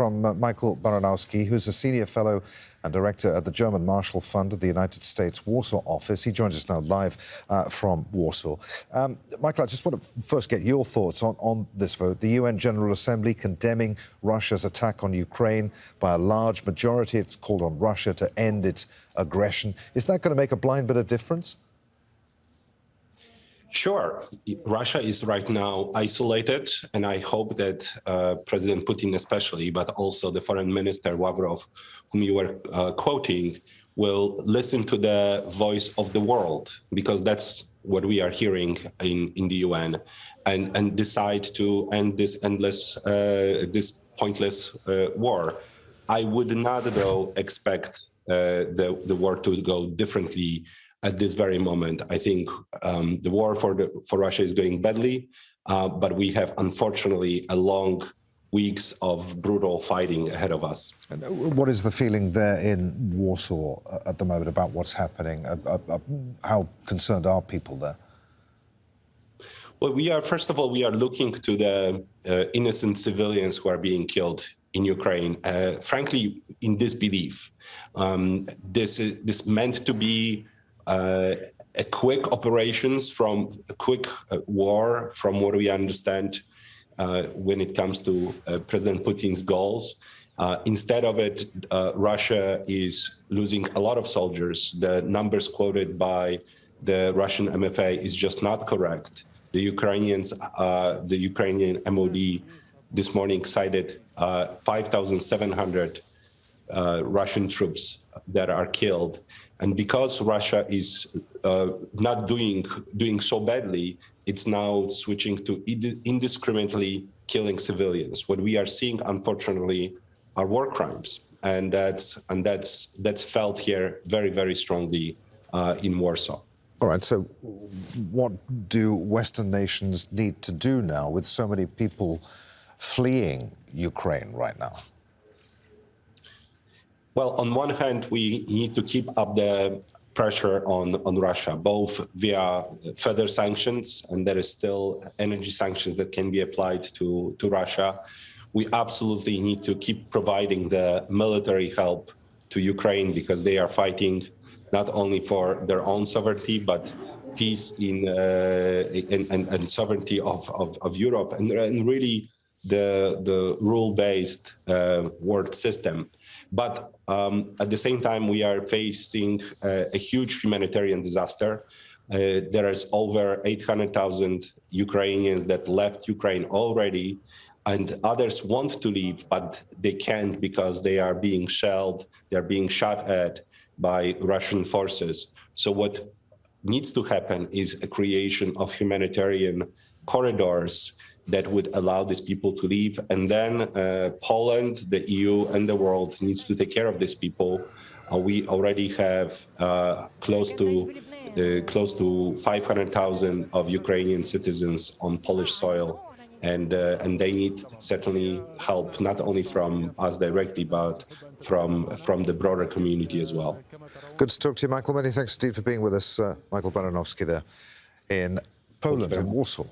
From Michal Baranowski, who's a senior fellow and director at the German Marshall Fund of the United States Warsaw office. He joins us now live from Warsaw. Michael, I just want to first get your thoughts on this vote. The UN General Assembly condemning Russia's attack on Ukraine by a large majority. It's called on Russia to end its aggression. Is that going to make a blind bit of difference? Sure. Russia is right now isolated, and I hope that President Putin especially, but also the Foreign Minister Lavrov, whom you were quoting, will listen to the voice of the world, because that's what we are hearing in the UN, and decide to end this this pointless war. I would not, though, expect the war to go differently. At this very moment, I think the war for Russia is going badly, but we have, unfortunately, a long weeks of brutal fighting ahead of us. And what is the feeling there in Warsaw at the moment about what's happening? How concerned are people there? Well, first of all, we are looking to the innocent civilians who are being killed in Ukraine, frankly, in disbelief. This meant to be a quick operations from a quick war, from what we understand when it comes to President Putin's goals. Instead of it, Russia is losing a lot of soldiers. The numbers quoted by the Russian MFA is just not correct. The Ukrainian MOD this morning cited 5,700 Russian troops that are killed. And because Russia is not doing so badly, it's now switching to indiscriminately killing civilians. What we are seeing, unfortunately, are war crimes, and that's felt here very, very strongly in Warsaw. All right. So, what do Western nations need to do now with so many people fleeing Ukraine right now? Well, on one hand, we need to keep up the pressure on Russia, both via further sanctions, and there is still energy sanctions that can be applied to Russia. We absolutely need to keep providing the military help to Ukraine, because they are fighting not only for their own sovereignty, but peace and sovereignty of Europe, and really the rule-based world system. But at the same time, we are facing a huge humanitarian disaster. There is over 800,000 Ukrainians that left Ukraine already, and others want to leave, but they can't because they are being shelled, they're being shot at by Russian forces. So what needs to happen is a creation of humanitarian corridors that would allow these people to leave. And then Poland, the EU, and the world needs to take care of these people. We already have close to 500,000 of Ukrainian citizens on Polish soil. And they need certainly help, not only from us directly, but from the broader community as well. Good to talk to you, Michael. Many thanks indeed for being with us. Michal Baranowski there in Poland, in Warsaw.